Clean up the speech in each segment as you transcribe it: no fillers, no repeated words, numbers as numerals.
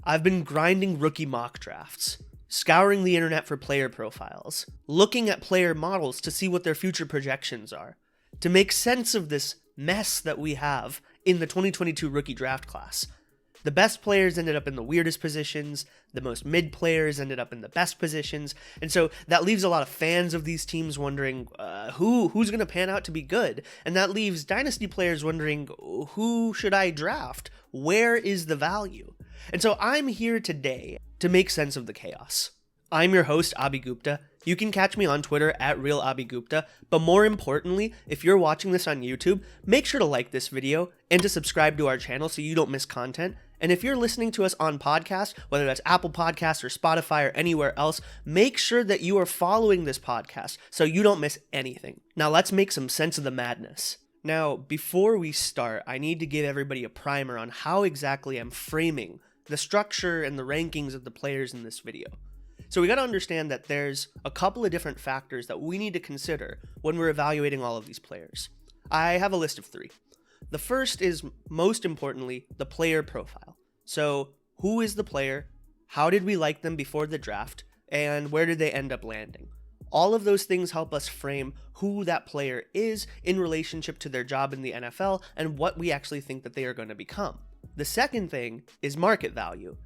I've been grinding rookie mock drafts, scouring the internet for player profiles, looking at player models to see what their future projections are, to make sense of this mess that we have in the 2022 rookie draft class. The best players ended up in the weirdest positions, the most mid players ended up in the best positions, and so that leaves a lot of fans of these teams wondering who's going to pan out to be good, and that leaves dynasty players wondering, who should I draft? Where is the value? And so I'm here today to make sense of the chaos. I'm your host, Abhi Gupta. You can catch me on Twitter at RealAbhiGupta, but more importantly, if you're watching this on YouTube, make sure to like this video and to subscribe to our channel so you don't miss content. And if you're listening to us on podcast, whether that's Apple Podcasts or Spotify or anywhere else, make sure that you are following this podcast so you don't miss anything. Now let's make some sense of the madness. Now, before we start, I need to give everybody a primer on how exactly I'm framing the structure and the rankings of the players in this video. So we got to understand that there's a couple of different factors that we need to consider when we're evaluating all of these players. I have a list of 3. The first is, most importantly, the player profile. So who is the player? How did we like them before the draft? And where did they end up landing? All of those things help us frame who that player is in relationship to their job in the NFL and what we actually think that they are going to become. The second thing is market value.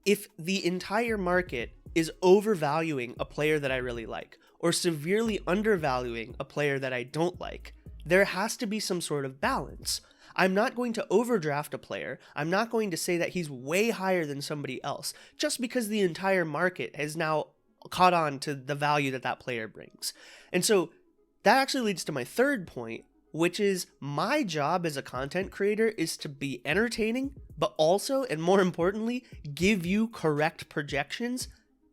If the entire market is overvaluing a player that I really like, or severely undervaluing a player that I don't like, there has to be some sort of balance. I'm not going to overdraft a player. I'm not going to say that he's way higher than somebody else, just because the entire market has now caught on to the value that that player brings. And so that actually leads to my third point, which is my job as a content creator is to be entertaining, but also, and more importantly, give you correct projections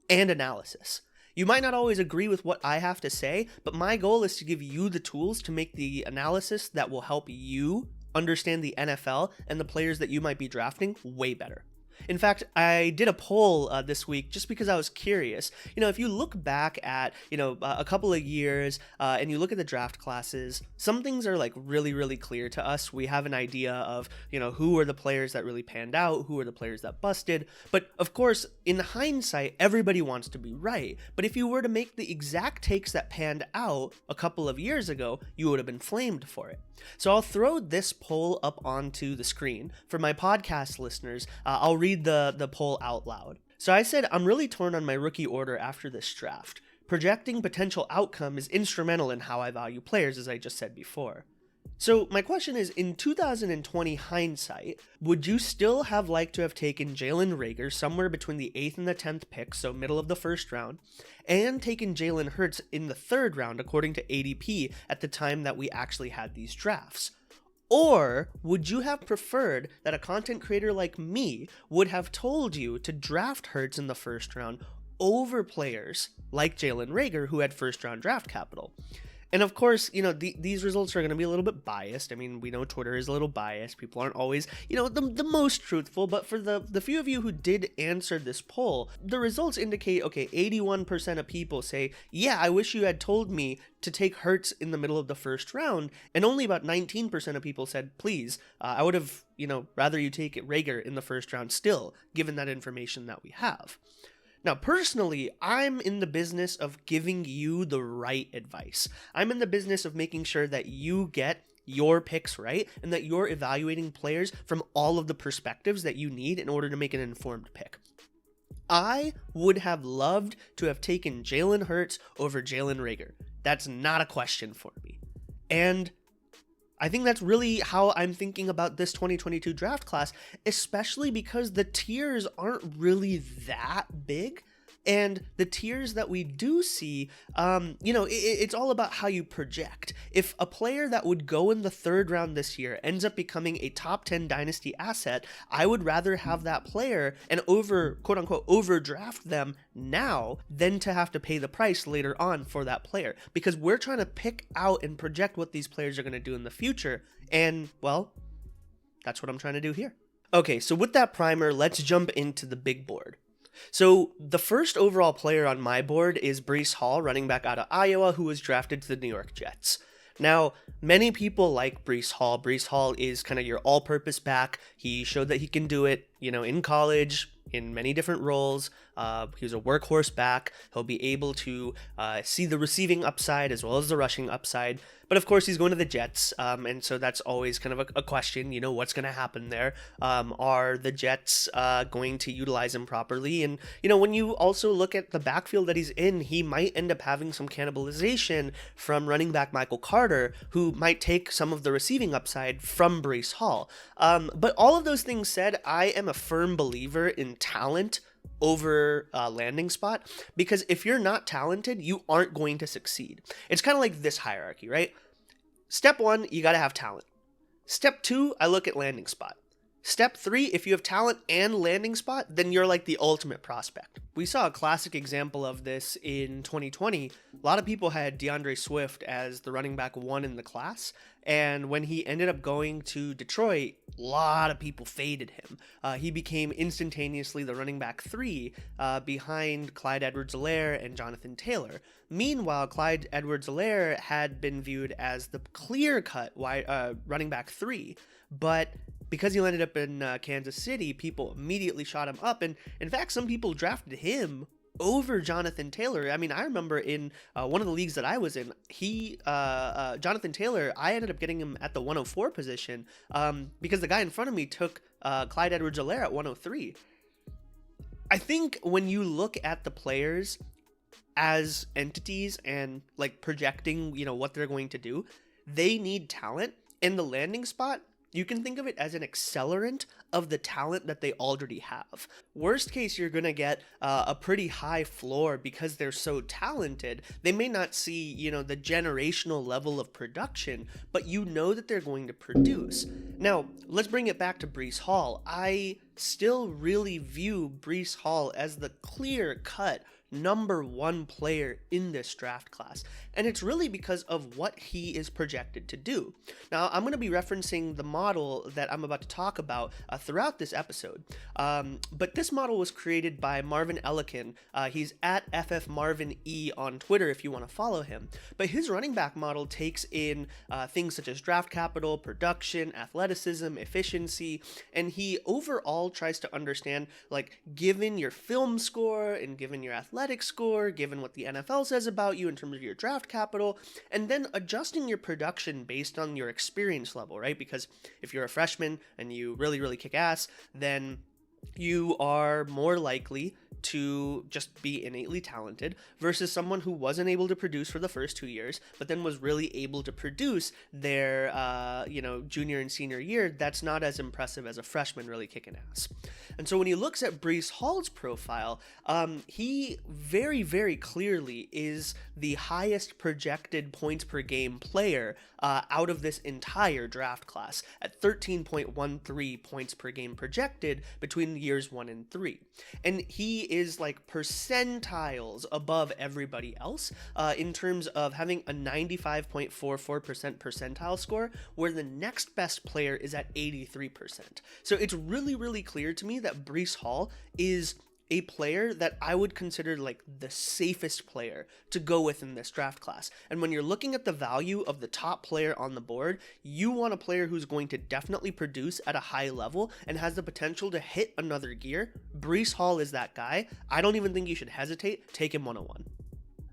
and analysis. You might not always agree with what I have to say, but my goal is to give you the tools to make the analysis that will help you understand the NFL and the players that you might be drafting way better. In fact, I did a poll this week just because I was curious. If you look back at, a couple of years and you look at the draft classes, some things are like really, really clear to us. We have an idea of, who are the players that really panned out, who are the players that busted. But of course, in hindsight, everybody wants to be right. But if you were to make the exact takes that panned out a couple of years ago, you would have been flamed for it. So I'll throw this poll up onto the screen. For my podcast listeners, I'll read the poll out loud. So I said, I'm really torn on my rookie order after this draft. Projecting potential outcome is instrumental in how I value players, as I just said before. So my question is, in 2020 hindsight, would you still have liked to have taken Jalen Reagor somewhere between the 8th and the 10th pick, so middle of the first round, and taken Jalen Hurts in the 3rd round according to ADP at the time that we actually had these drafts? Or would you have preferred that a content creator like me would have told you to draft Hurts in the 1st round over players like Jalen Reagor who had 1st round draft capital? And of course, these results are going to be a little bit biased. I mean, we know Twitter is a little biased. People aren't always, the most truthful. But for the few of you who did answer this poll, the results indicate, 81% of people say, yeah, I wish you had told me to take Hurts in the middle of the 1st round. And only about 19% of people said, please, I would have, rather you take Reagor in the 1st round still, given that information that we have. Now, personally, I'm in the business of giving you the right advice. I'm in the business of making sure that you get your picks right and that you're evaluating players from all of the perspectives that you need in order to make an informed pick. I would have loved to have taken Jalen Hurts over Jalen Reagor. That's not a question for me. And I think that's really how I'm thinking about this 2022 draft class, especially because the tiers aren't really that big. And the tiers that we do see, it's all about how you project. If a player that would go in the 3rd round this year ends up becoming a top 10 dynasty asset, I would rather have that player and quote unquote, overdraft them now than to have to pay the price later on for that player. Because we're trying to pick out and project what these players are going to do in the future. And, well, that's what I'm trying to do here. Okay, so with that primer, let's jump into the big board. So the first overall player on my board is Breece Hall, running back out of Iowa, who was drafted to the New York Jets. Now, many people like Breece Hall. Breece Hall is kind of your all-purpose back. He showed that he can do it in college, in many different roles. He was a workhorse back. He'll be able to see the receiving upside as well as the rushing upside. But of course, he's going to the Jets, and so that's always kind of a question. What's going to happen there? Are the Jets going to utilize him properly? And when you also look at the backfield that he's in, he might end up having some cannibalization from running back Michael Carter, who might take some of the receiving upside from Breece Hall. But all of those things said, I am a firm believer in talent over landing spot, because if you're not talented, you aren't going to succeed. It's kind of like this hierarchy, right? Step 1, you got to have talent. Step 2, I look at landing spot. Step 3, if you have talent and landing spot, then you're like the ultimate prospect. We saw a classic example of this in 2020. A lot of people had DeAndre Swift as the running back 1 in the class, and when he ended up going to Detroit, a lot of people faded him. He became instantaneously the running back 3 behind Clyde Edwards-Helaire and Jonathan Taylor. Meanwhile, Clyde Edwards-Helaire had been viewed as the clear-cut running back 3, but because he ended up in Kansas City, people immediately shot him up. And in fact, some people drafted him over Jonathan Taylor. I mean, I remember in one of the leagues that I was in, Jonathan Taylor, I ended up getting him at the 104 position because the guy in front of me took Clyde Edwards-Helaire at 103. I think when you look at the players as entities and like projecting, what they're going to do, they need talent. In the landing spot, you can think of it as an accelerant of the talent that they already have. Worst case, you're going to get a pretty high floor because they're so talented. They may not see, the generational level of production, but that they're going to produce. Now, let's bring it back to Breece Hall. I still really view Breece Hall as the clear-cut number 1 player in this draft class, and it's really because of what he is projected to do. Now, I'm going to be referencing the model that I'm about to talk about throughout this episode, but this model was created by Marvin Elikin. He's at FFMarvinE on Twitter if you want to follow him, but his running back model takes in things such as draft capital, production, athleticism, efficiency, and he overall tries to understand, given your film score and given your athletic score, given what the NFL says about you in terms of your draft capital, and then adjusting your production based on your experience level, right? Because if you're a freshman and you really, really kick ass, then you are more likely to just be innately talented versus someone who wasn't able to produce for the first 2 years, but then was really able to produce their, junior and senior year. That's not as impressive as a freshman really kicking ass. And so when he looks at Breece Hall's profile, he very, very clearly is the highest projected points per game player out of this entire draft class at 13.13 points per game projected between years 1 and 3. And he is percentiles above everybody else in terms of having a 95.44% percentile score, where the next best player is at 83%. So it's really, really clear to me that Breece Hall is a player that I would consider the safest player to go with in this draft class. And when you're looking at the value of the top player on the board, you want a player who's going to definitely produce at a high level and has the potential to hit another gear. Breece Hall is that guy. I don't even think you should hesitate. Take him 101.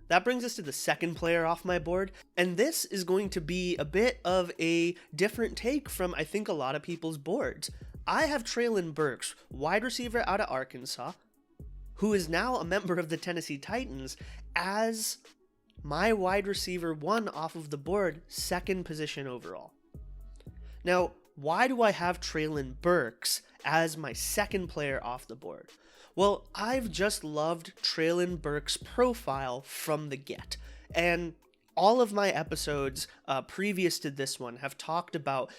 That brings us to the second player off my board, and this is going to be a bit of a different take from, I think, a lot of people's boards. I have Treylon Burks, wide receiver out of Arkansas, who is now a member of the Tennessee Titans, as my wide receiver 1 off of the board, 2nd position overall. Now, why do I have Treylon Burks as my 2nd player off the board? Well, I've just loved Treylon Burks' profile from the get, and all of my episodes previous to this one have talked about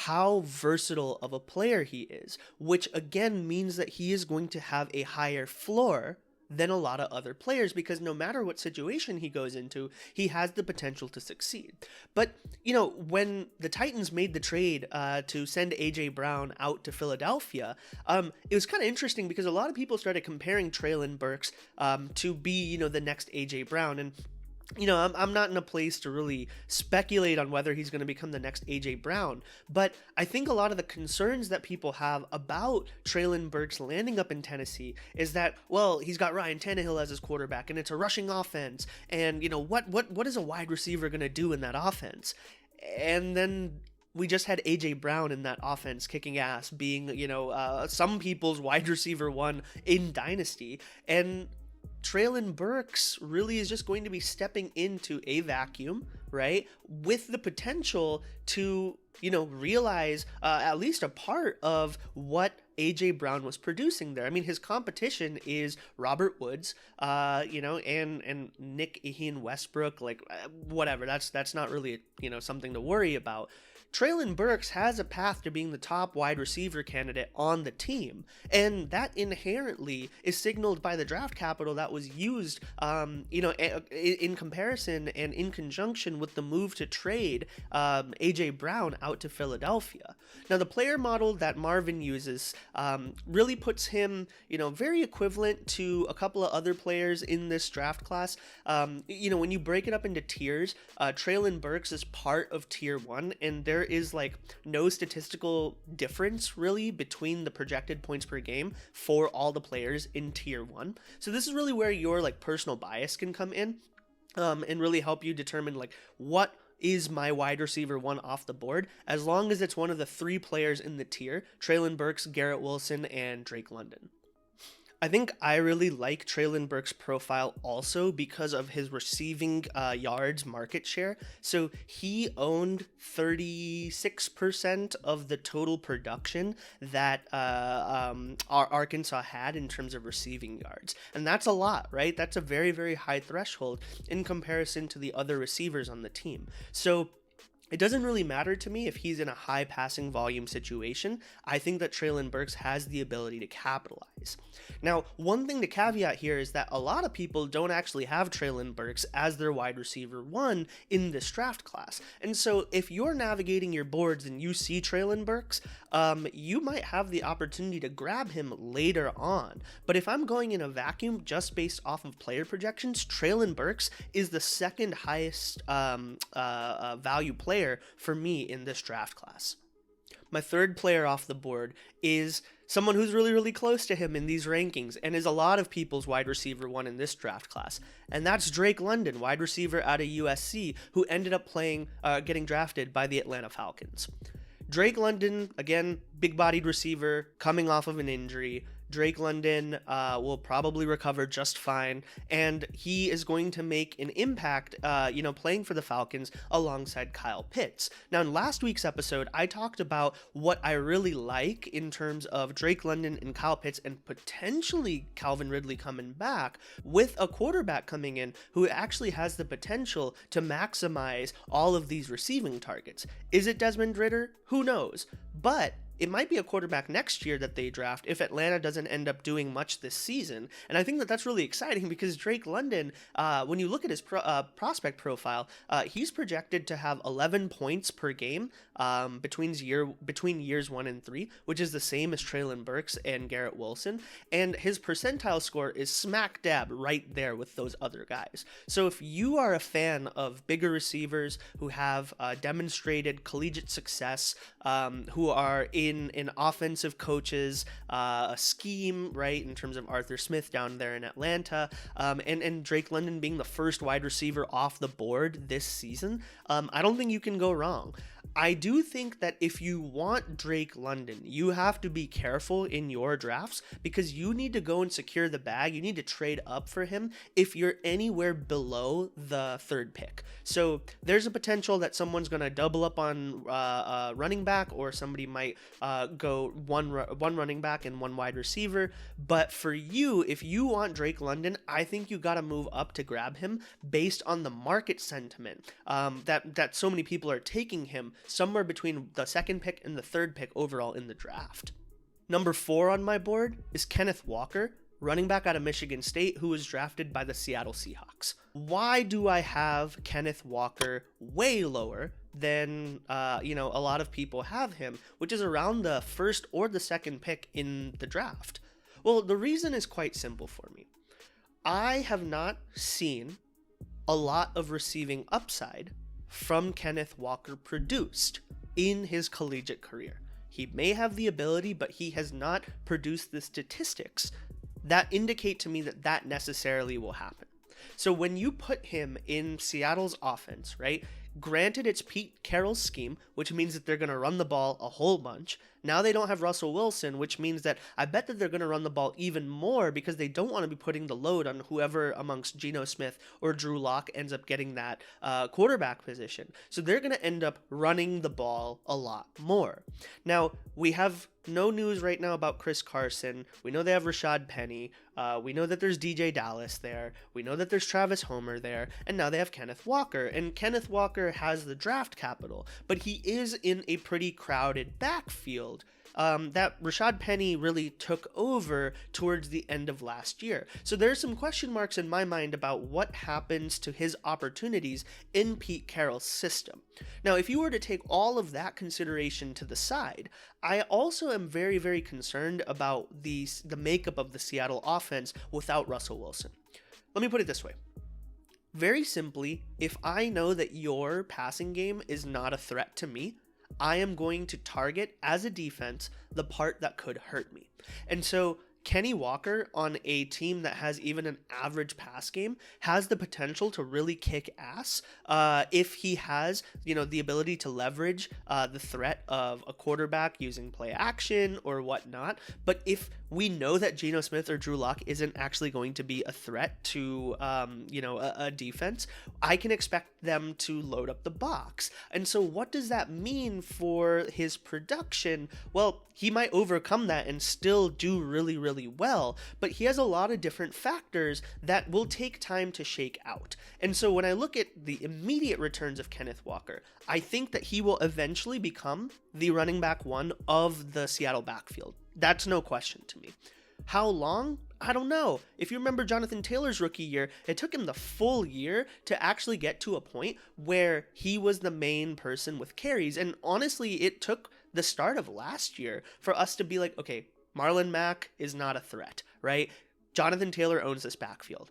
how versatile of a player he is, which again means that he is going to have a higher floor than a lot of other players, because no matter what situation he goes into, he has the potential to succeed. But, when the Titans made the trade to send A.J. Brown out to Philadelphia, it was kind of interesting because a lot of people started comparing Treylon Burks to be, the next A.J. Brown. And I'm not in a place to really speculate on whether he's going to become the next A.J. Brown, but I think a lot of the concerns that people have about Treylon Burks landing up in Tennessee is that, well, he's got Ryan Tannehill as his quarterback, and it's a rushing offense, and, what is a wide receiver going to do in that offense? And then we just had A.J. Brown in that offense kicking ass, being, some people's wide receiver one in Dynasty, and Treylon Burks really is just going to be stepping into a vacuum, right? With the potential to, realize at least a part of what A.J. Brown was producing there. I mean, his competition is Robert Woods, and Nick Ian Westbrook, whatever. That's not really, something to worry about. Treylon Burks has a path to being the top wide receiver candidate on the team, and that inherently is signaled by the draft capital that was used, in comparison and in conjunction with the move to trade A.J. Brown out to Philadelphia. Now, the player model that Marvin uses really puts him, very equivalent to a couple of other players in this draft class. When you break it up into tiers, Treylon Burks is part of tier 1, and there is no statistical difference really between the projected points per game for all the players in tier 1. So this is really where your personal bias can come in, and really help you determine what is my wide receiver one off the board, as long as it's one of the 3 players in the tier: Treylon Burks, Garrett Wilson, and Drake London. I think I really like Treylon Burks' profile also because of his receiving yards market share. So he owned 36% of the total production that Arkansas had in terms of receiving yards. And that's a lot, right? That's a very, very high threshold in comparison to the other receivers on the team. So it doesn't really matter to me if he's in a high passing volume situation. I think that Treylon Burks has the ability to capitalize. Now, one thing to caveat here is that a lot of people don't actually have Treylon Burks as their wide receiver one in this draft class. And so if you're navigating your boards and you see Treylon Burks, you might have the opportunity to grab him later on. But if I'm going in a vacuum just based off of player projections, Treylon Burks is the second highest value player for me in this draft class. My third player off the board is someone who's really, really close to him in these rankings and is a lot of people's wide receiver one in this draft class. And that's Drake London, wide receiver out of USC, who ended up getting drafted by the Atlanta Falcons. Drake London, again, big-bodied receiver, coming off of an injury. Drake London will probably recover just fine, and he is going to make an impact, playing for the Falcons alongside Kyle Pitts. Now, in last week's episode, I talked about what I really like in terms of Drake London and Kyle Pitts and potentially Calvin Ridley coming back with a quarterback coming in who actually has the potential to maximize all of these receiving targets. Is it Desmond Ridder? Who knows? But it might be a quarterback next year that they draft if Atlanta doesn't end up doing much this season. And I think that that's really exciting because Drake London, when you look at his prospect profile, he's projected to have 11 points per game between years 1 and 3, which is the same as Treylon Burks and Garrett Wilson. And his percentile score is smack dab right there with those other guys. So if you are a fan of bigger receivers who have demonstrated collegiate success, who are in an offensive coach's scheme, right, in terms of Arthur Smith down there in Atlanta, and Drake London being the first wide receiver off the board this season, I don't think you can go wrong. I do think that if you want Drake London, you have to be careful in your drafts because you need to go and secure the bag. You need to trade up for him if you're anywhere below the 3rd pick. So there's a potential that someone's going to double up on running back, or somebody might go one running back and one wide receiver. But for you, if you want Drake London, I think you got to move up to grab him based on the market sentiment that so many people are taking him somewhere between the 2nd pick and the 3rd pick overall in the draft. Number 4 on my board is Kenneth Walker, running back out of Michigan State, who was drafted by the Seattle Seahawks. Why do I have Kenneth Walker way lower than a lot of people have him, which is around the 1st or the 2nd pick in the draft? Well, the reason is quite simple for me. I have not seen a lot of receiving upside from Kenneth Walker produced in his collegiate career. He may have the ability, but he has not produced the statistics that indicate to me that that necessarily will happen. So when you put him in Seattle's offense, right? Granted, it's Pete Carroll's scheme, which means that they're going to run the ball a whole bunch. Now they don't have Russell Wilson, which means that I bet that they're going to run the ball even more because they don't want to be putting the load on whoever amongst Geno Smith or Drew Lock ends up getting that quarterback position. So they're going to end up running the ball a lot more. Now, we have no news right now about Chris Carson. We know they have Rashad Penny. We know that there's DJ Dallas there. We know that there's Travis Homer there. And now they have Kenneth Walker. And Kenneth Walker has the draft capital, but he is in a pretty crowded backfield that Rashad Penny really took over towards the end of last year. So there's some question marks in my mind about what happens to his opportunities in Pete Carroll's system. Now, if you were to take all of that consideration to the side, I also am very, very concerned about the makeup of the Seattle offense without Russell Wilson. Let me put it this way. Very simply, if I know that your passing game is not a threat to me, I am going to target as a defense the part that could hurt me. And so Kenny Walker on a team that has even an average pass game has the potential to really kick ass if he has, the ability to leverage the threat of a quarterback using play action or whatnot. But if we know that Geno Smith or Drew Lock isn't actually going to be a threat to, a defense, I can expect them to load up the box. And so what does that mean for his production? Well, he might overcome that and still do really, really well, but he has a lot of different factors that will take time to shake out. And so when I look at the immediate returns of Kenneth Walker, I think that he will eventually become the running back one of the Seattle backfield. That's no question to me. How long? I don't know. If you remember Jonathan Taylor's rookie year, it took him the full year to actually get to a point where he was the main person with carries. And honestly, it took the start of last year for us to be like, okay, Marlon Mack is not a threat, right? Jonathan Taylor owns this backfield.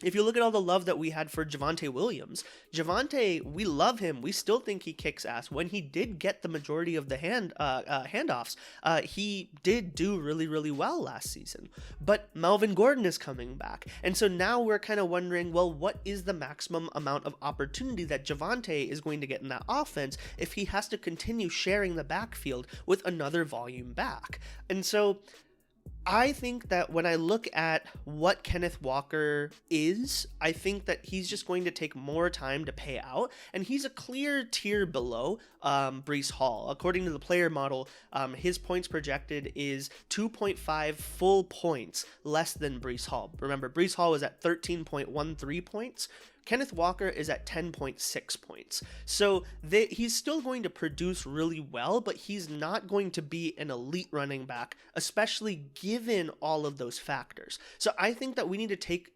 If you look at all the love that we had for Javonte Williams, we love him. We still think he kicks ass. When he did get the majority of the handoffs, he did do really, really well last season. But Melvin Gordon is coming back. And so now we're kind of wondering, well, what is the maximum amount of opportunity that Javonte is going to get in that offense if he has to continue sharing the backfield with another volume back? And so I think that when I look at what Kenneth Walker is, I think that he's just going to take more time to pay out, and he's a clear tier below Breece Hall. According to the player model, his points projected is 2.5 full points less than Breece Hall. Remember, Breece Hall was at 13.13 points. Kenneth Walker is at 10.6 points. So he's still going to produce really well, but he's not going to be an elite running back, especially given all of those factors. So I think that we need to take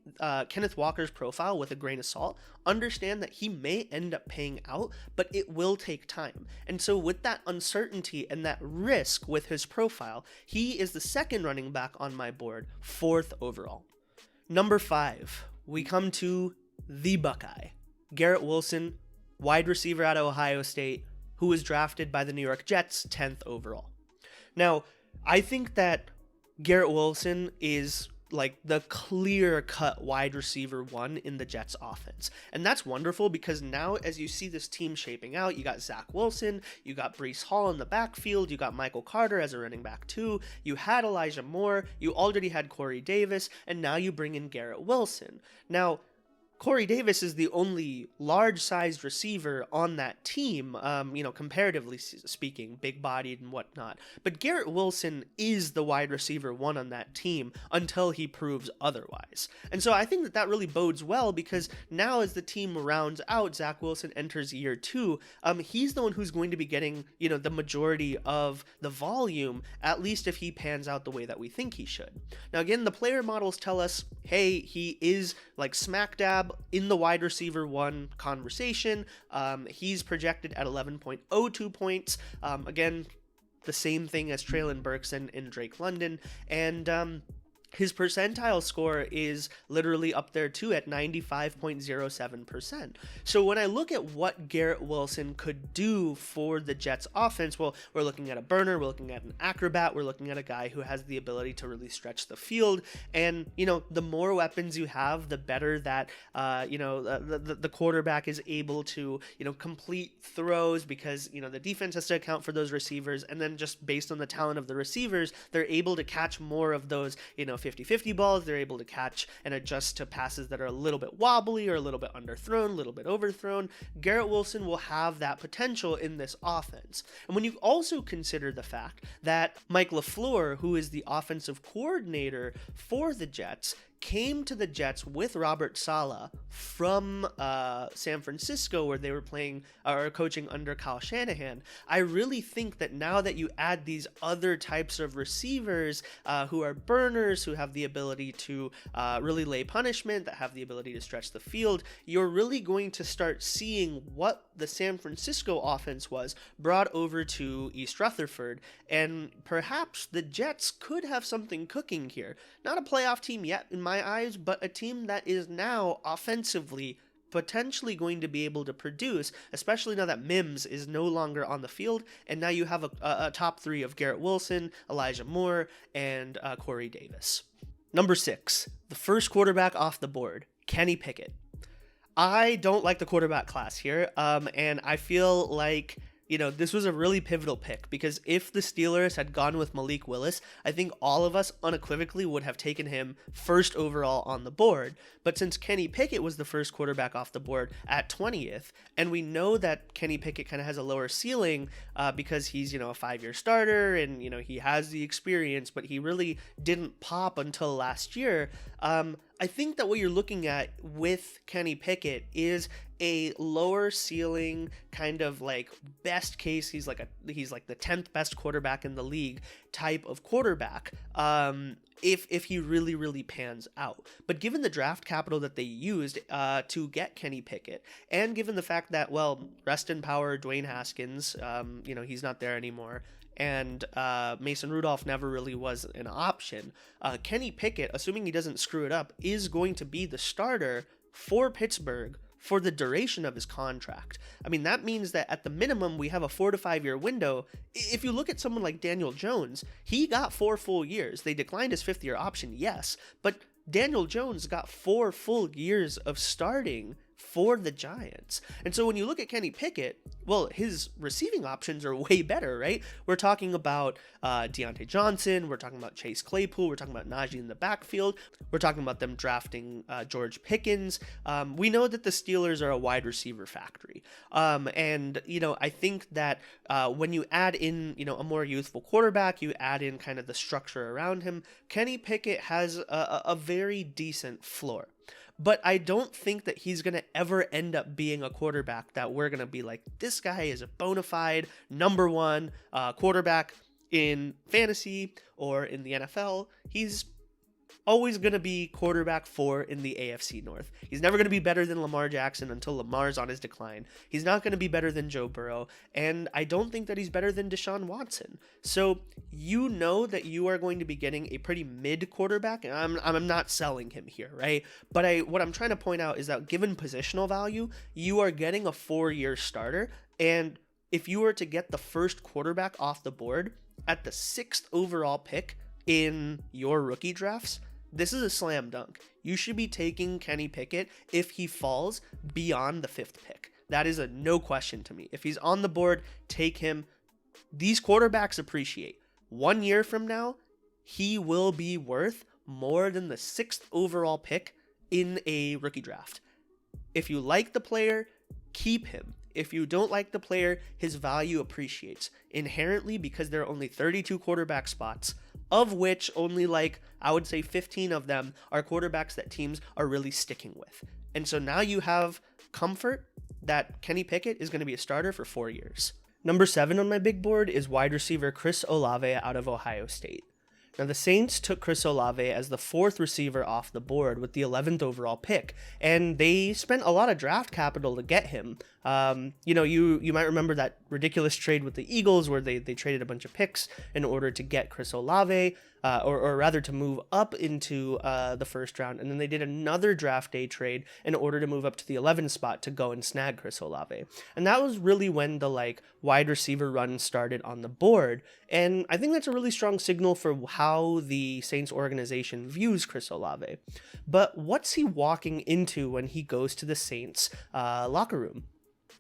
Kenneth Walker's profile with a grain of salt, understand that he may end up paying out, but it will take time. And so with that uncertainty and that risk with his profile, he is the second running back on my board, 4th overall. Number 5, we come to the Buckeye, Garrett Wilson, wide receiver out of Ohio State, who was drafted by the New York Jets 10th overall. Now, I think that Garrett Wilson is like the clear-cut wide receiver one in the Jets offense. And that's wonderful because now as you see this team shaping out, you got Zach Wilson, you got Breece Hall in the backfield, you got Michael Carter as a running back too, you had Elijah Moore, you already had Corey Davis, and now you bring in Garrett Wilson. Now, Corey Davis is the only large-sized receiver on that team, comparatively speaking, big-bodied and whatnot. But Garrett Wilson is the wide receiver one on that team until he proves otherwise. And so I think that really bodes well because now as the team rounds out, Zach Wilson enters year 2, he's the one who's going to be getting, the majority of the volume, at least if he pans out the way that we think he should. Now, again, the player models tell us, hey, he is like smack dab in the wide receiver one conversation. He's projected at 11.02 points. Again, the same thing as Treylon Burks and Drake London. And his percentile score is literally up there too at 95.07%. So when I look at what Garrett Wilson could do for the Jets offense, well, we're looking at a burner, we're looking at an acrobat, we're looking at a guy who has the ability to really stretch the field. And, the more weapons you have, the better that, the quarterback is able to, complete throws because, the defense has to account for those receivers. And then just based on the talent of the receivers, they're able to catch more of those, 50-50 balls. They're able to catch and adjust to passes that are a little bit wobbly or a little bit underthrown, a little bit overthrown. Garrett Wilson will have that potential in this offense. And when you also consider the fact that Mike LaFleur, who is the offensive coordinator for the Jets, came to the Jets with Robert Saleh from San Francisco, where they were playing or coaching under Kyle Shanahan. I really think that now that you add these other types of receivers who are burners, who have the ability to really lay punishment, that have the ability to stretch the field, you're really going to start seeing what the San Francisco offense was brought over to East Rutherford. And perhaps the Jets could have something cooking here. Not a playoff team yet, in my eyes, but a team that is now offensively potentially going to be able to produce, especially now that Mims is no longer on the field, and now you have a top three of Garrett Wilson, Elijah Moore, and Corey Davis. Number 6, the first quarterback off the board, Kenny Pickett. I don't like the quarterback class here, and I feel like this was a really pivotal pick, because if the Steelers had gone with Malik Willis, I think all of us unequivocally would have taken him first overall on the board. But since Kenny Pickett was the first quarterback off the board at 20th, and we know that Kenny Pickett kind of has a lower ceiling because he's, a 5-year starter and, he has the experience, but he really didn't pop until last year. I think that what you're looking at with Kenny Pickett is a lower ceiling kind of like best case. He's like the 10th best quarterback in the league type of quarterback. If he really, really pans out. But given the draft capital that they used to get Kenny Pickett, and given the fact that, rest in power, Dwayne Haskins, he's not there anymore, and Mason Rudolph never really was an option, Kenny Pickett, assuming he doesn't screw it up, is going to be the starter for Pittsburgh for the duration of his contract. I mean, that means that at the minimum, we have a 4 to 5 year window. If you look at someone like Daniel Jones, he got 4 full years. They declined his 5th year option, yes, but Daniel Jones got 4 full years of starting for the Giants. And so when you look at Kenny Pickett, his receiving options are way better, right? We're talking about Deontay Johnson, we're talking about Chase Claypool, we're talking about Najee in the backfield, we're talking about them drafting George Pickens. We know that the Steelers are a wide receiver factory. And I think that when you add in, a more youthful quarterback, you add in kind of the structure around him, Kenny Pickett has a very decent floor. But I don't think that he's going to ever end up being a quarterback that we're going to be like, this guy is a bona fide number 1 quarterback in fantasy or in the NFL. He's always going to be quarterback 4 in the AFC North. He's never going to be better than Lamar Jackson until Lamar's on his decline. He's not going to be better than Joe Burrow, and I don't think that he's better than Deshaun Watson. So you know that you are going to be getting a pretty mid quarterback, and I'm not selling him here, right? But what I'm trying to point out is that given positional value, you are getting a 4-year starter, and if you were to get the first quarterback off the board at the 6th overall pick in your rookie drafts, this is a slam dunk. You should be taking Kenny Pickett if he falls beyond the 5th pick. That is a no question to me. If he's on the board, take him. These quarterbacks appreciate. 1 year from now, he will be worth more than the 6th overall pick in a rookie draft. If you like the player, keep him. If you don't like the player, his value appreciates inherently because there are only 32 quarterback spots, of which only I would say 15 of them are quarterbacks that teams are really sticking with. And so now you have comfort that Kenny Pickett is going to be a starter for 4 years. Number 7 on my big board is wide receiver Chris Olave out of Ohio State. Now, the Saints took Chris Olave as the 4th receiver off the board with the 11th overall pick, and they spent a lot of draft capital to get him. You might remember that ridiculous trade with the Eagles where they traded a bunch of picks in order to get Chris Olave. or rather to move up into the first round, and then they did another draft day trade in order to move up to the 11th spot to go and snag Chris Olave. And that was really when the wide receiver run started on the board, and I think that's a really strong signal for how the Saints organization views Chris Olave. But what's he walking into when he goes to the Saints locker room?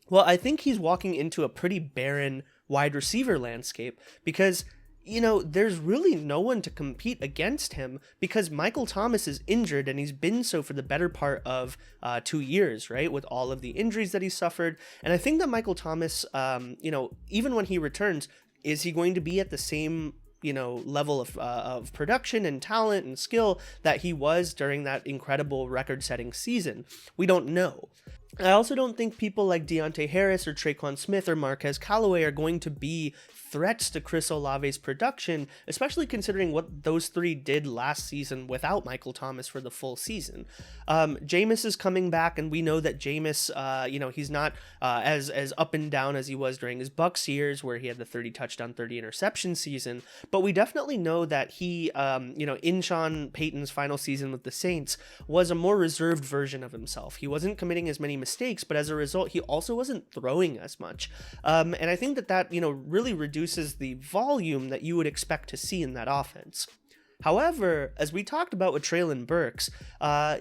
Well, I think he's walking into a pretty barren wide receiver landscape because, there's really no one to compete against him because Michael Thomas is injured, and he's been so for the better part of 2 years, right, with all of the injuries that he suffered. And I think that Michael Thomas, even when he returns, is he going to be at the same level of production and talent and skill that he was during that incredible record-setting season? We don't know. I also don't think people like Deontay Harris or Traquan Smith or Marquez Callaway are going to be threats to Chris Olave's production, especially considering what those three did last season without Michael Thomas for the full season. Jameis is coming back, and we know that Jameis, he's not as up and down as he was during his Bucs years, where he had the 30 touchdown, 30 interception season. But we definitely know that he, in Sean Payton's final season with the Saints, was a more reserved version of himself. He wasn't committing as many mistakes, but as a result, he also wasn't throwing as much. And I think that really reduces the volume that you would expect to see in that offense. However, as we talked about with Treylon Burks,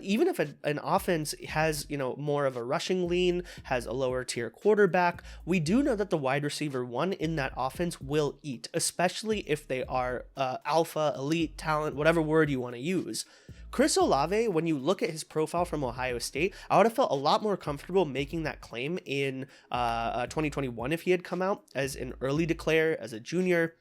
even if an offense has, more of a rushing lean, has a lower tier quarterback, we do know that the wide receiver one in that offense will eat, especially if they are alpha, elite, talent, whatever word you want to use. Chris Olave, when you look at his profile from Ohio State, I would have felt a lot more comfortable making that claim in 2021 if he had come out as an early declare, as a junior,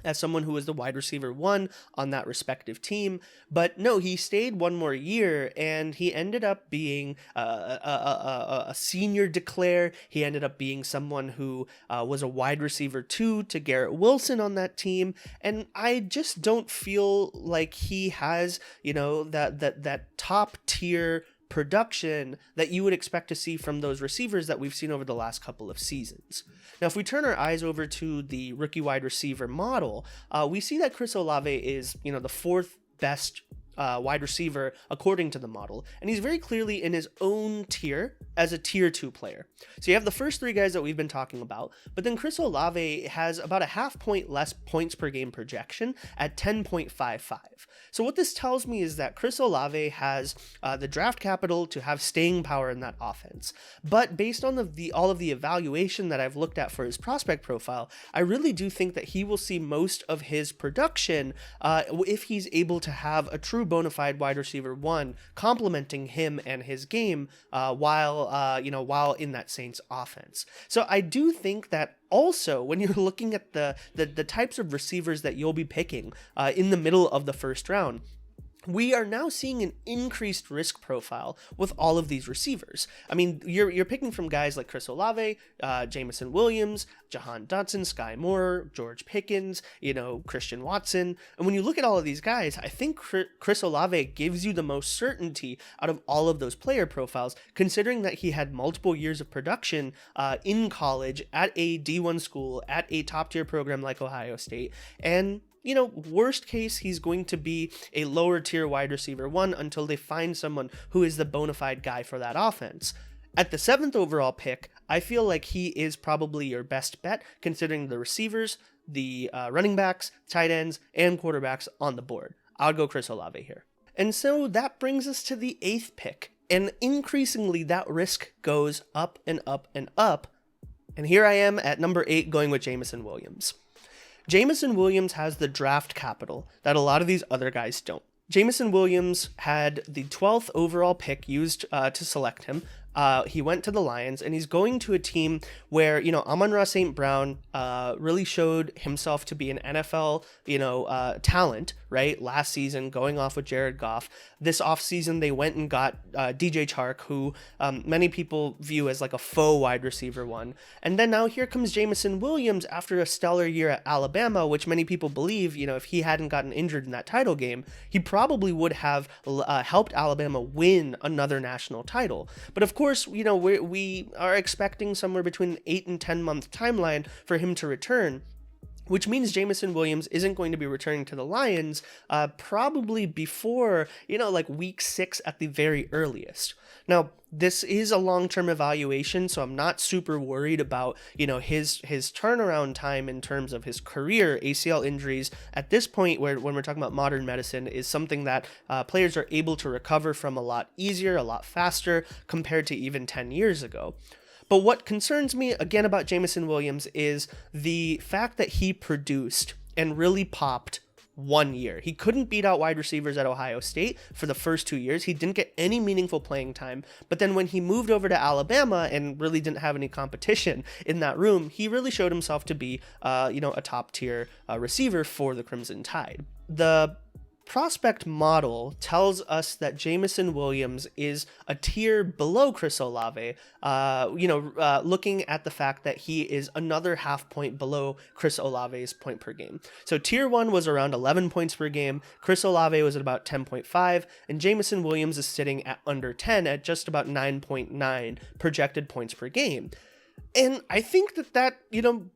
as someone who was the wide receiver one on that respective team. But no, he stayed one more year, and he ended up being a senior declare. He ended up being someone who was a wide receiver two to Garrett Wilson on that team. And I just don't feel like he has, that top tier production that you would expect to see from those receivers that we've seen over the last couple of seasons. Now, if we turn our eyes over to the rookie wide receiver model, we see that Chris Olave is, the fourth best wide receiver according to the model, and he's very clearly in his own tier as a tier 2 player. So you have the first three guys that we've been talking about, but then Chris Olave has about a half point less points per game projection at 10.55. So what this tells me is that Chris Olave has the draft capital to have staying power in that offense. But based on all of the evaluation that I've looked at for his prospect profile, I really do think that he will see most of his production if he's able to have a true bona fide wide receiver one complementing him and his game while in that Saints offense. So I do think that also, when you're looking at the types of receivers that you'll be picking in the middle of the first round, we are now seeing an increased risk profile with all of these receivers. I mean, you're picking from guys like Chris Olave, Jamison Williams, Jahan Dotson, Sky Moore, George Pickens, Christian Watson. And when you look at all of these guys, I think Chris Olave gives you the most certainty out of all of those player profiles, considering that he had multiple years of production in college at a D1 school, at a top tier program like Ohio State. And worst case, he's going to be a lower tier wide receiver one until they find someone who is the bona fide guy for that offense. At the 7th overall pick, I feel like he is probably your best bet, considering the receivers, the running backs, tight ends, and quarterbacks on the board. I'll go Chris Olave here. And so that brings us to the 8th pick. And increasingly, that risk goes up and up and up. And here I am at number 8 going with Jamison Williams. Jamison Williams has the draft capital that a lot of these other guys don't. Jamison Williams had the 12th overall pick used to select him. He went to the Lions, and he's going to a team where, Amon-Ra St. Brown really showed himself to be an NFL, talent, right? Last season, going off with Jared Goff. This offseason, they went and got DJ Chark, who many people view as like a faux wide receiver one. And then now here comes Jamison Williams after a stellar year at Alabama, which many people believe, if he hadn't gotten injured in that title game, he probably would have helped Alabama win another national title. But of course, we are expecting somewhere between an 8 and 10 month timeline for him to return. which means Jameson Williams isn't going to be returning to the Lions probably before, like week 6 at the very earliest. Now, this is a long-term evaluation, so I'm not super worried about, his turnaround time in terms of his career. ACL injuries at this point, when we're talking about modern medicine, is something that players are able to recover from a lot easier, a lot faster compared to even 10 years ago. But what concerns me, again, about Jameson Williams is the fact that he produced and really popped 1 year. He couldn't beat out wide receivers at Ohio State for the first 2 years. He didn't get any meaningful playing time. But then when he moved over to Alabama and really didn't have any competition in that room, he really showed himself to be, a top tier receiver for the Crimson Tide. The prospect model tells us that Jameson Williams is a tier below Chris Olave, looking at the fact that he is another half point below Chris Olave's point per game. So tier 1 was around 11 points per game, Chris Olave was at about 10.5, and Jameson Williams is sitting at under 10 at just about 9.9 projected points per game. And I think that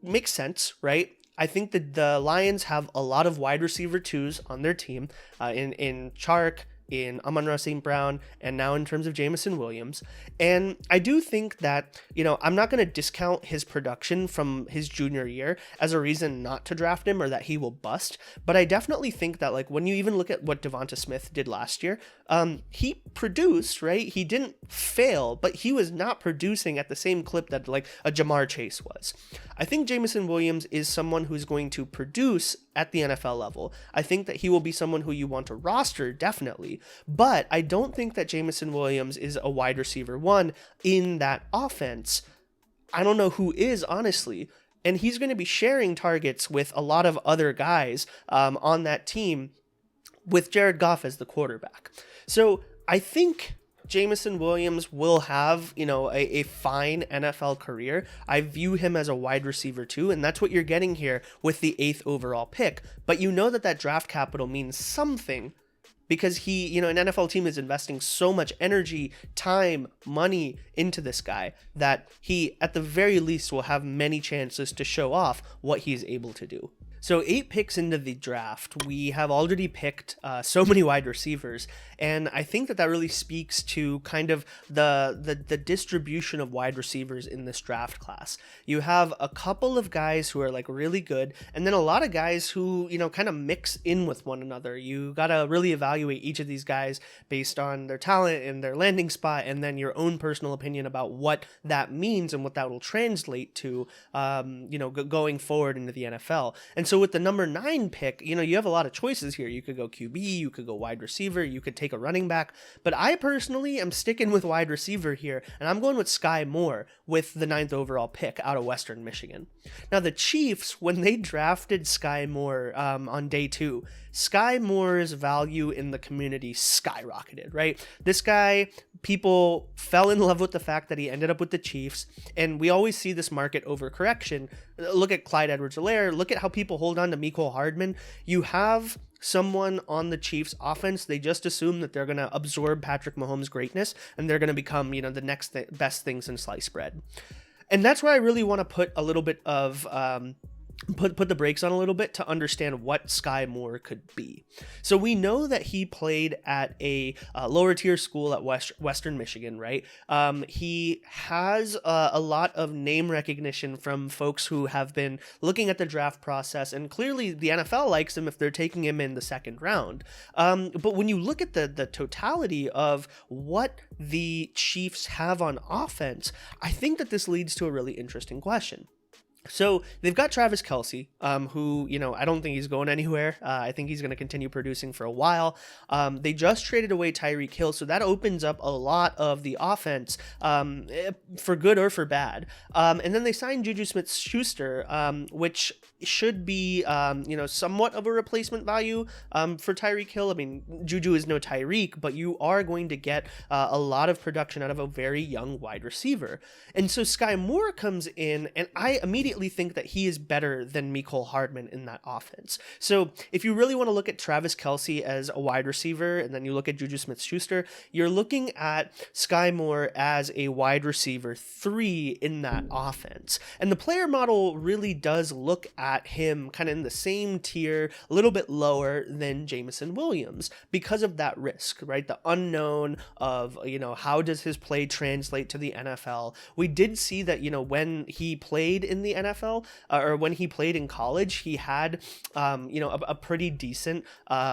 makes sense, right? I think that the Lions have a lot of wide receiver 2s on their team, in Chark, in Amon-Ra St. Brown, and now in terms of Jameson Williams. And I do think that, I'm not going to discount his production from his junior year as a reason not to draft him or that he will bust. But I definitely think that, like, when you even look at what Devonta Smith did last year, he produced, right? He didn't fail, but he was not producing at the same clip that, like, a Jamar Chase was. I think Jameson Williams is someone who's going to produce at the NFL level. I think that he will be someone who you want to roster, definitely. But I don't think that Jameson Williams is a wide receiver 1 in that offense. I don't know who is, honestly. And he's going to be sharing targets with a lot of other guys on that team with Jared Goff as the quarterback. So I think Jameson Williams will have, a fine NFL career. I view him as a wide receiver 2, and that's what you're getting here with the 8th overall pick. But that draft capital means something because an NFL team is investing so much energy, time, money into this guy that he, at the very least, will have many chances to show off what he's able to do. So 8 picks into the draft, we have already picked so many wide receivers, and I think that really speaks to kind of the distribution of wide receivers in this draft class. You have a couple of guys who are like really good, and then a lot of guys who, kind of mix in with one another. You got to really evaluate each of these guys based on their talent and their landing spot, and then your own personal opinion about what that means and what that will translate to, going forward into the NFL. And so with the number 9 pick, you have a lot of choices here. You could go QB, you could go wide receiver, you could take a running back, but I personally am sticking with wide receiver here, and I'm going with Sky Moore with the 9th overall pick out of Western Michigan. Now the Chiefs, when they drafted Sky Moore on day 2, Sky Moore's value in the community skyrocketed, right? This guy, people fell in love with the fact that he ended up with the Chiefs, and we always see this market overcorrection. Look at Clyde Edwards-Helaire, look at how people hold on to Mecole Hardman. You have someone on the Chiefs offense, they just assume that they're going to absorb Patrick Mahomes' greatness, and they're going to become, the next best thing since sliced bread. And that's where I really want to put a little bit of put the brakes on a little bit to understand what Sky Moore could be. So we know that he played at a lower tier school at Western Michigan, right? He has a lot of name recognition from folks who have been looking at the draft process, and clearly the NFL likes him if they're taking him in the 2nd round. But when you look at the totality of what the Chiefs have on offense, I think that this leads to a really interesting question. So they've got Travis Kelce, who, I don't think he's going anywhere. I think he's going to continue producing for a while. They just traded away Tyreek Hill, so that opens up a lot of the offense for good or for bad. And then they signed Juju Smith-Schuster, which should be, somewhat of a replacement value for Tyreek Hill. I mean, Juju is no Tyreek, but you are going to get a lot of production out of a very young wide receiver. And so Sky Moore comes in, and I immediately ultimately think that he is better than Mecole Hardman in that offense. So if you really want to look at Travis Kelce as a wide receiver, and then you look at Juju Smith-Schuster, you're looking at Sky Moore as a wide receiver 3 in that offense. And the player model really does look at him kind of in the same tier, a little bit lower than Jameson Williams because of that risk, right? The unknown of, how does his play translate to the NFL? We did see that, when he played in the NFL or when he played in college, he had, a pretty decent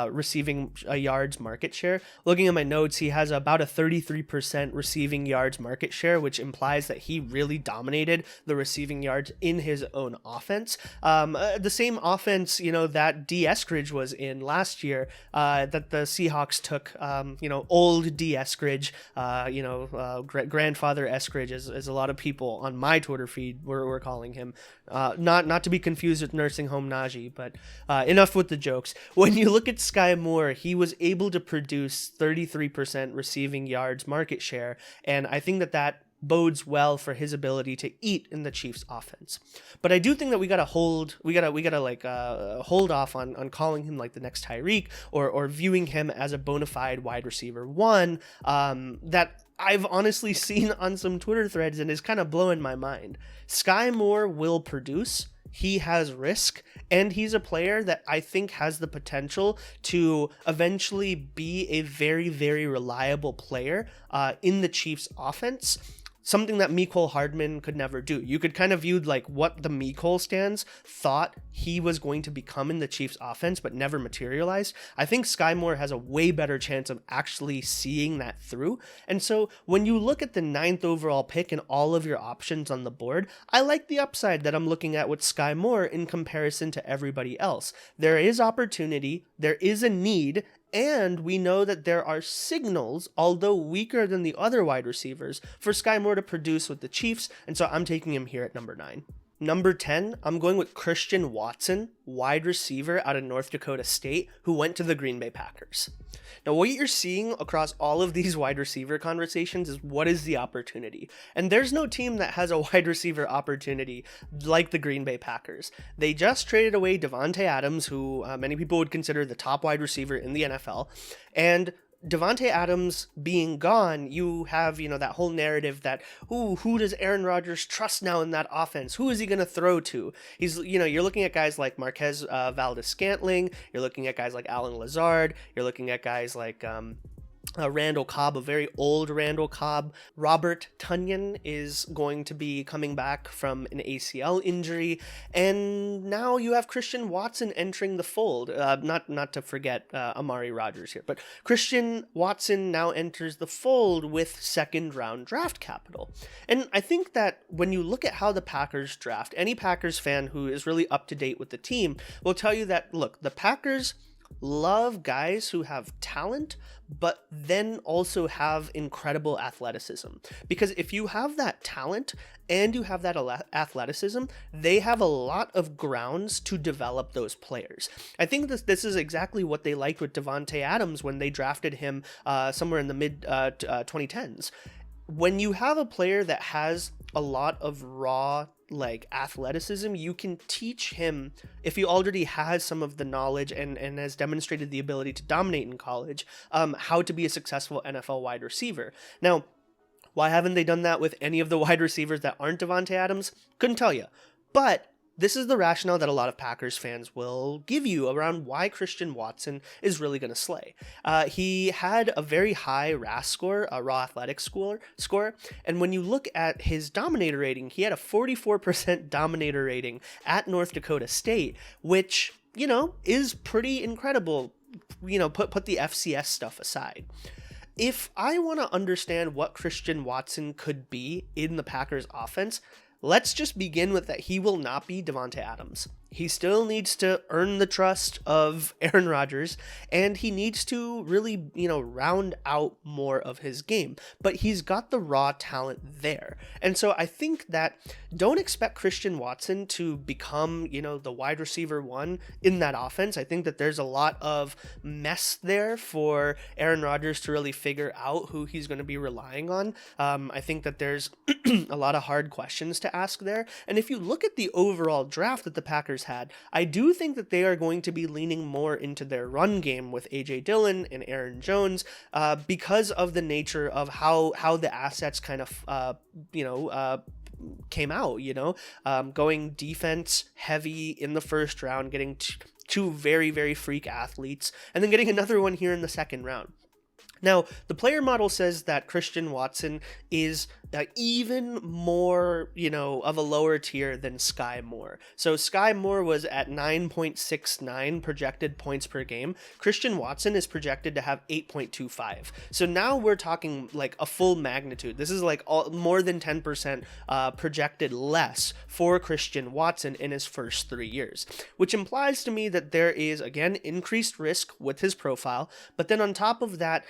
receiving yards market share. Looking at my notes, he has about a 33% receiving yards market share, which implies that he really dominated the receiving yards in his own offense. The same offense, that D. Eskridge was in last year, that the Seahawks took, old D. Eskridge, grandfather Eskridge, as a lot of people on my Twitter feed were calling him. Not to be confused with Nursing Home Najee, but enough with the jokes. When you look at Sky Moore, he was able to produce 33% receiving yards market share, and I think that bodes well for his ability to eat in the Chiefs offense. But I do think that we gotta hold off on calling him like the next Tyreek or viewing him as a bona fide wide receiver 1 that I've honestly seen on some Twitter threads and is kind of blowing my mind. Sky Moore will produce. He has risk, and he's a player that I think has the potential to eventually be a very, very reliable player in the Chiefs offense. Something that Mecole Hardman could never do. You could kind of view like what the Mecole stands thought he was going to become in the Chiefs offense, but never materialized. I think Sky Moore has a way better chance of actually seeing that through. And so when you look at the 9th overall pick and all of your options on the board, I like the upside that I'm looking at with Sky Moore in comparison to everybody else. There is opportunity, there is a need, and we know that there are signals, although weaker than the other wide receivers, for Sky Moore to produce with the Chiefs, and so I'm taking him here at number 9. Number 10, I'm going with Christian Watson, wide receiver out of North Dakota State, who went to the Green Bay Packers. Now, what you're seeing across all of these wide receiver conversations is what is the opportunity. And there's no team that has a wide receiver opportunity like the Green Bay Packers. They just traded away Davante Adams, who many people would consider the top wide receiver in the NFL, and Davante Adams being gone, you have, that whole narrative that, who does Aaron Rodgers trust now in that offense? Who is he going to throw to? He's, you're looking at guys like Marquez Valdes-Scantling. You're looking at guys like Alan Lazard. You're looking at guys like Randall Cobb, a very old Randall Cobb. Robert Tonyan is going to be coming back from an ACL injury, and now you have Christian Watson entering the fold. Not to forget Amari Rodgers here, but Christian Watson now enters the fold with 2nd round draft capital. And I think that when you look at how the Packers draft, any Packers fan who is really up to date with the team will tell you that, look, the Packers love guys who have talent, but then also have incredible athleticism. Because if you have that talent and you have that athleticism, they have a lot of grounds to develop those players. I think this is exactly what they liked with Davante Adams when they drafted him somewhere in the mid 2010s. When you have a player that has a lot of raw athleticism, you can teach him, if he already has some of the knowledge and has demonstrated the ability to dominate in college, how to be a successful NFL wide receiver. Now, why haven't they done that with any of the wide receivers that aren't Davante Adams? Couldn't tell you. But this is the rationale that a lot of Packers fans will give you around why Christian Watson is really going to slay. He had a very high RAS score, a raw athletic score, and when you look at his dominator rating, he had a 44% dominator rating at North Dakota State, which, is pretty incredible. Put the FCS stuff aside. If I want to understand what Christian Watson could be in the Packers offense, let's just begin with that he will not be Davante Adams. He still needs to earn the trust of Aaron Rodgers, and he needs to really, round out more of his game. But he's got the raw talent there. And so I think that don't expect Christian Watson to become, the wide receiver one in that offense. I think that there's a lot of mess there for Aaron Rodgers to really figure out who he's going to be relying on. I think that there's a lot of hard questions to ask there. And if you look at the overall draft that the Packers had, I do think that they are going to be leaning more into their run game with A.J. Dillon and Aaron Jones because of the nature of how the assets kind of, came out, going defense heavy in the first round, getting two very, very freak athletes, and then getting another one here in the second round. Now, the player model says that Christian Watson is even more, of a lower tier than Sky Moore. So Sky Moore was at 9.69 projected points per game. Christian Watson is projected to have 8.25. So now we're talking like a full magnitude. This is like more than 10% projected less for Christian Watson in his first 3 years, which implies to me that there is, again, increased risk with his profile. But then on top of that,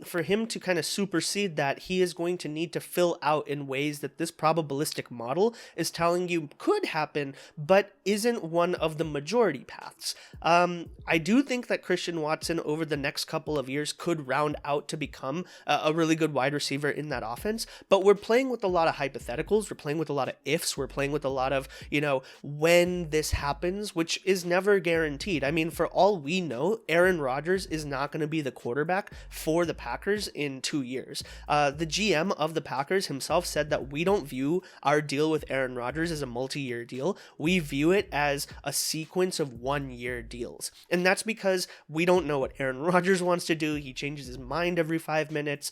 for him to kind of supersede that, he is going to need to fill out in ways that this probabilistic model is telling you could happen, but isn't one of the majority paths. I do think that Christian Watson over the next couple of years could round out to become a really good wide receiver in that offense, but we're playing with a lot of hypotheticals, we're playing with a lot of ifs, we're playing with a lot of, when this happens, which is never guaranteed. I mean, for all we know, Aaron Rodgers is not going to be the quarterback for the Packers in 2 years. The GM of the Packers himself said that we don't view our deal with Aaron Rodgers as a multi-year deal. We view it as a sequence of 1-year deals. And that's because we don't know what Aaron Rodgers wants to do. He changes his mind every 5 minutes.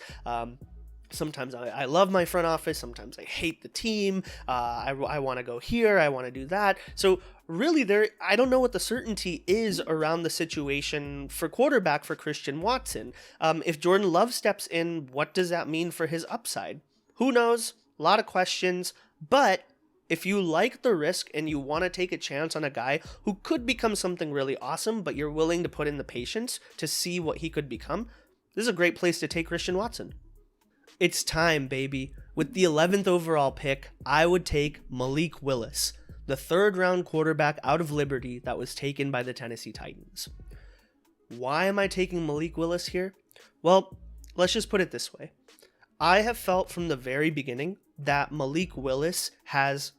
Sometimes I love my front office. Sometimes I hate the team. I want to go here. I want to do that. So really, I don't know what the certainty is around the situation for quarterback for Christian Watson. If Jordan Love steps in, what does that mean for his upside? Who knows? A lot of questions. But if you like the risk and you want to take a chance on a guy who could become something really awesome, but you're willing to put in the patience to see what he could become, this is a great place to take Christian Watson. It's time, baby. With the 11th overall pick, I would take Malik Willis, the third-round quarterback out of Liberty that was taken by the Tennessee Titans. Why am I taking Malik Willis here? Well, let's just put it this way. I have felt from the very beginning that Malik Willis has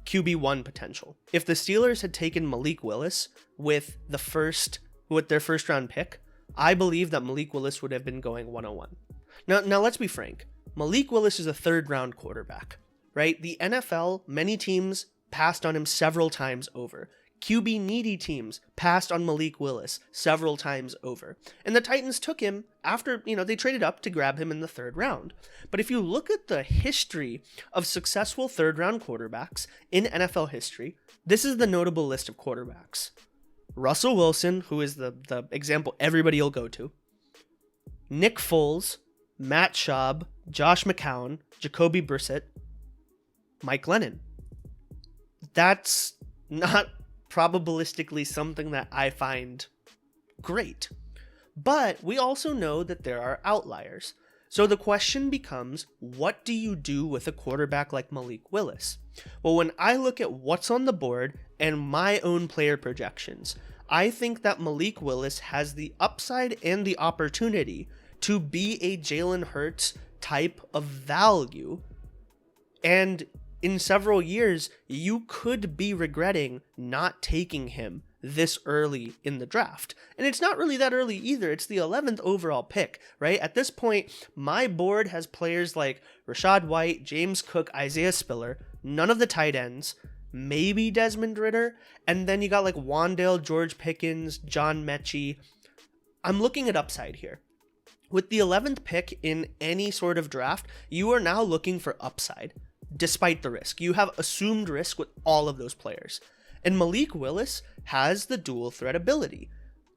QB1 potential. If the Steelers had taken Malik Willis with their first-round pick, I believe that Malik Willis would have been going 101. Now let's be frank. Malik Willis is a third-round quarterback, right? The NFL, many teams passed on him several times over. QB-needy teams passed on Malik Willis several times over. And the Titans took him after, they traded up to grab him in the third round. But if you look at the history of successful third-round quarterbacks in NFL history, this is the notable list of quarterbacks. Russell Wilson, who is the example everybody will go to. Nick Foles, Matt Schaub, Josh McCown, Jacoby Brissett, Mike Lennon. That's not probabilistically something that I find great. But we also know that there are outliers. So the question becomes, what do you do with a quarterback like Malik Willis? Well, when I look at what's on the board and my own player projections, I think that Malik Willis has the upside and the opportunity to be a Jalen Hurts type of value. And in several years, you could be regretting not taking him this early in the draft. And it's not really that early either. It's the 11th overall pick, right? At this point, my board has players like Rachaad White, James Cook, Isaiah Spiller, none of the tight ends, maybe Desmond Ridder, and then you got like Wan'Dale, George Pickens, John Mechie. I'm looking at upside here. With the 11th pick in any sort of draft, you are now looking for upside, despite the risk. You have assumed risk with all of those players. And Malik Willis has the dual threat ability.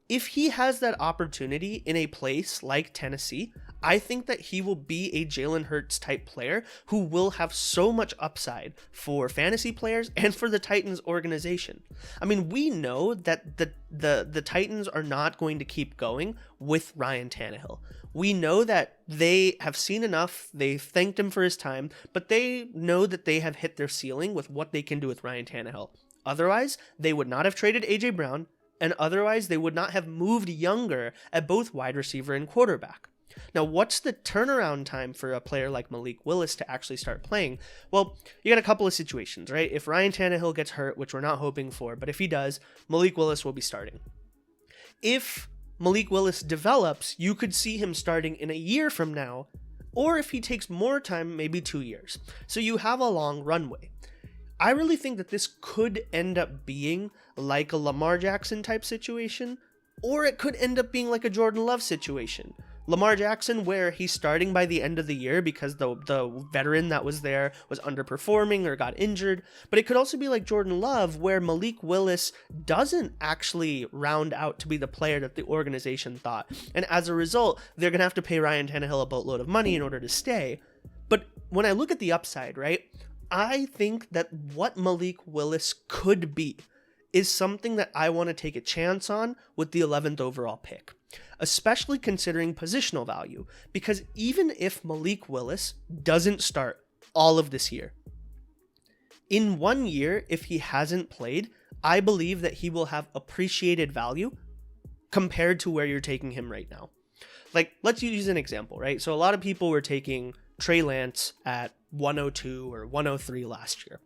If he has that opportunity in a place like Tennessee, I think that he will be a Jalen Hurts type player who will have so much upside for fantasy players and for the Titans organization. I mean, we know that the Titans are not going to keep going with Ryan Tannehill. We know that they have seen enough. They've thanked him for his time, but they know that they have hit their ceiling with what they can do with Ryan Tannehill. Otherwise, they would not have traded A.J. Brown, and otherwise they would not have moved younger at both wide receiver and quarterback. Now, what's the turnaround time for a player like Malik Willis to actually start playing? Well, you got a couple of situations, right? If Ryan Tannehill gets hurt, which we're not hoping for, but if he does, Malik Willis will be starting. If Malik Willis develops, you could see him starting in a year from now, or if he takes more time, maybe 2 years. So you have a long runway. I really think that this could end up being like a Lamar Jackson type situation, or it could end up being like a Jordan Love situation. Lamar Jackson, where he's starting by the end of the year because the veteran that was there was underperforming or got injured. But it could also be like Jordan Love, where Malik Willis doesn't actually round out to be the player that the organization thought. And as a result, they're going to have to pay Ryan Tannehill a boatload of money in order to stay. But when I look at the upside, right, I think that what Malik Willis could be is something that I want to take a chance on with the 11th overall pick, especially considering positional value, because even if Malik Willis doesn't start all of this year, in 1 year, if he hasn't played, I believe that he will have appreciated value compared to where you're taking him right now. Like, let's use an example, right? So a lot of people were taking Trey Lance at 102 or 103 last year.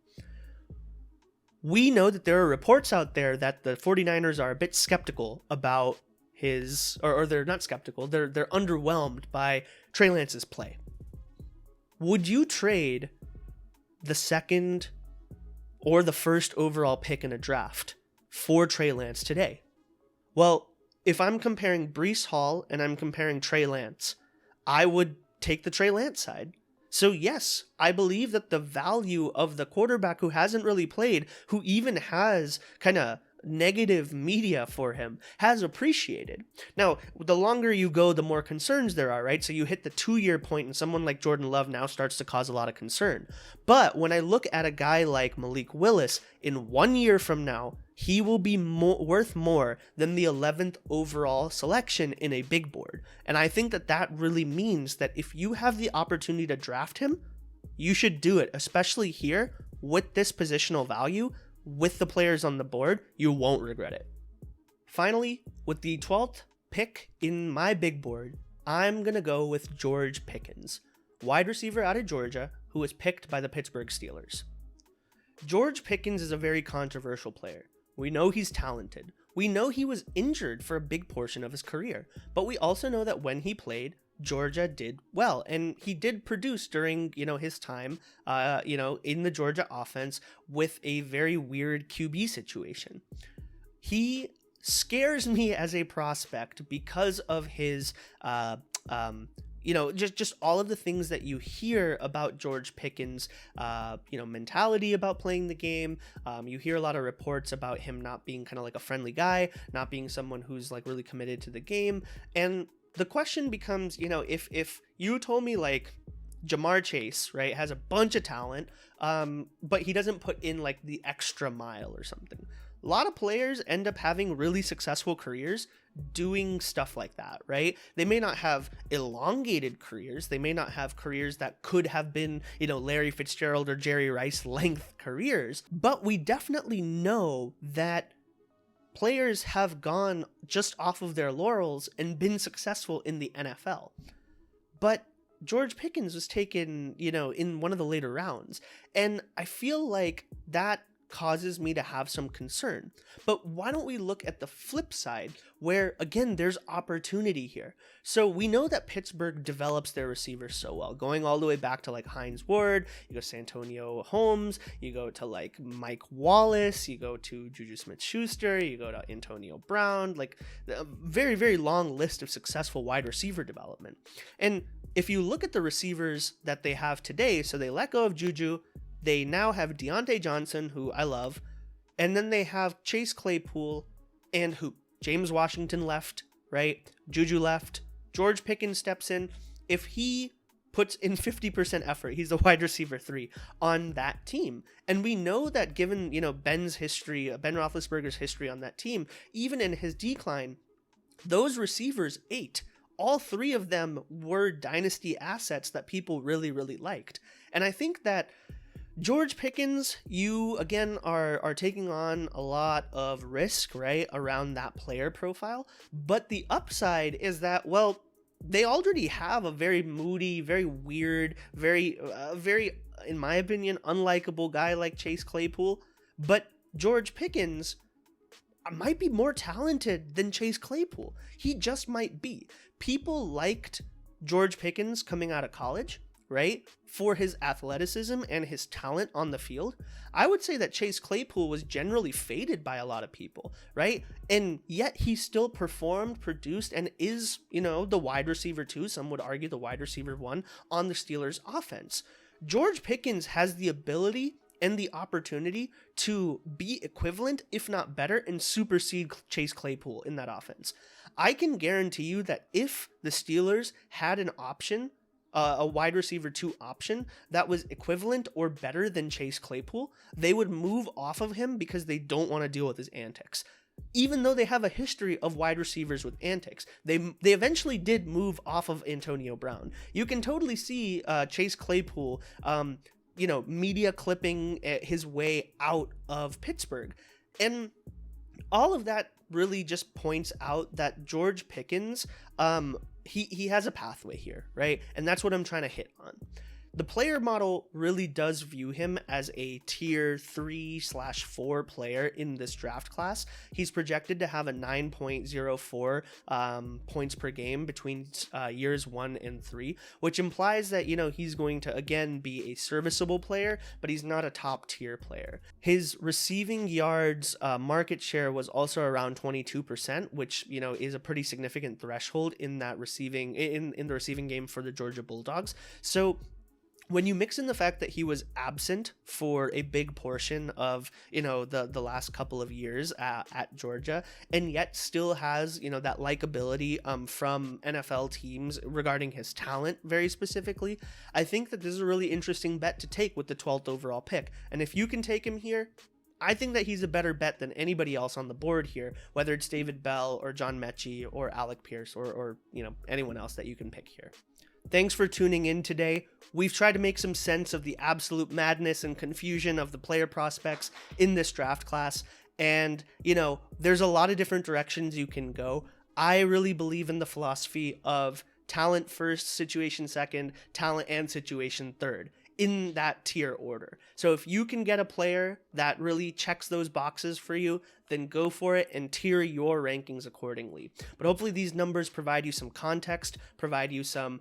We know that there are reports out there that the 49ers are a bit skeptical about his, or they're not skeptical, they're underwhelmed by Trey Lance's play. Would you trade the second or the first overall pick in a draft for Trey Lance today? Well, if I'm comparing Breece Hall and I'm comparing Trey Lance, I would take the Trey Lance side. So yes, I believe that the value of the quarterback who hasn't really played, who even has kind of negative media for him, has appreciated. Now, the longer you go, the more concerns there are, right? So you hit the 2-year point and someone like Jordan Love now starts to cause a lot of concern. But when I look at a guy like Malik Willis, in 1 year from now, he will be worth more than the 11th overall selection in a big board. And I think that that really means that if you have the opportunity to draft him, you should do it, especially here with this positional value, with the players on the board. You won't regret it. Finally, with the 12th pick in my big board, I'm going to go with George Pickens, wide receiver out of Georgia, who was picked by the Pittsburgh Steelers. George Pickens is a very controversial player. We know he's talented. We know he was injured for a big portion of his career, but we also know that when he played, Georgia did well, and he did produce during, his time, in the Georgia offense with a very weird QB situation. He scares me as a prospect because of his, just all of the things that you hear about George Pickens, mentality about playing the game. You hear a lot of reports about him not being kind of like a friendly guy, not being someone who's like really committed to the game. And the question becomes, if you told me like Jamar Chase, right, has a bunch of talent, but he doesn't put in like the extra mile or something. A lot of players end up having really successful careers doing stuff like that, right? They may not have elongated careers. They may not have careers that could have been, Larry Fitzgerald or Jerry Rice length careers, but we definitely know that players have gone just off of their laurels and been successful in the NFL. But George Pickens was taken, in one of the later rounds, and I feel like that causes me to have some concern. But why don't we look at the flip side where, again, there's opportunity here. So we know that Pittsburgh develops their receivers so well, going all the way back to like Hines Ward, you go Santonio Holmes, you go to like Mike Wallace, you go to Juju Smith-Schuster, you go to Antonio Brown, like a very, very long list of successful wide receiver development. And if you look at the receivers that they have today, so they let go of Juju, they now have Deontay Johnson, who I love, and then they have Chase Claypool and who? James Washington left, right? Juju left. George Pickens steps in. if he puts in 50% effort, he's a wide receiver 3 on that team. And we know that given, Ben's history, Ben Roethlisberger's history on that team, even in his decline, those receivers ate. All 3 of them were dynasty assets that people really, really liked. And I think that George Pickens, you again are taking on a lot of risk, right, around that player profile. But the upside is that, well, they already have a very moody, very weird, very, in my opinion, unlikable guy like Chase Claypool. But George Pickens might be more talented than Chase Claypool. He just might be. People liked George Pickens coming out of college, right, for his athleticism and his talent on the field. I would say that Chase Claypool was generally faded by a lot of people, right? And yet he still performed, produced, and is, the wide receiver 2, some would argue the wide receiver 1 on the Steelers offense. George Pickens has the ability and the opportunity to be equivalent, if not better, and supersede Chase Claypool in that offense. I can guarantee you that if the Steelers had an option, a wide receiver 2 option that was equivalent or better than Chase Claypool, they would move off of him because they don't want to deal with his antics. Even though they have a history of wide receivers with antics, they eventually did move off of Antonio Brown. You can totally see Chase Claypool, media clipping his way out of Pittsburgh. And all of that really just points out that George Pickens, he has a pathway here, right? And that's what I'm trying to hit on. The player model really does view him as a tier 3/4 player in this draft class. He's projected to have a 9.04 points per game between years 1 and 3, which implies that, he's going to, again, be a serviceable player, but he's not a top tier player. His receiving yards market share was also around 22%, which, is a pretty significant threshold in that receiving, in the receiving game for the Georgia Bulldogs. So when you mix in the fact that he was absent for a big portion of, the last couple of years at Georgia, and yet still has, that likability from NFL teams regarding his talent very specifically, I think that this is a really interesting bet to take with the 12th overall pick. And if you can take him here, I think that he's a better bet than anybody else on the board here, whether it's David Bell or John Mechie or Alec Pierce or anyone else that you can pick here. Thanks for tuning in today. We've tried to make some sense of the absolute madness and confusion of the player prospects in this draft class. And, there's a lot of different directions you can go. I really believe in the philosophy of talent first, situation second, talent and situation third, in that tier order. So if you can get a player that really checks those boxes for you, then go for it and tier your rankings accordingly. But hopefully these numbers provide you some context, provide you some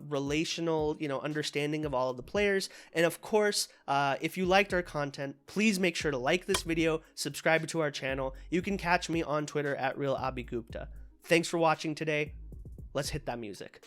relational, understanding of all of the players. And of course, if you liked our content, please make sure to like this video, subscribe to our channel. You can catch me on Twitter at RealAbhiGupta. Thanks for watching today. Let's hit that music.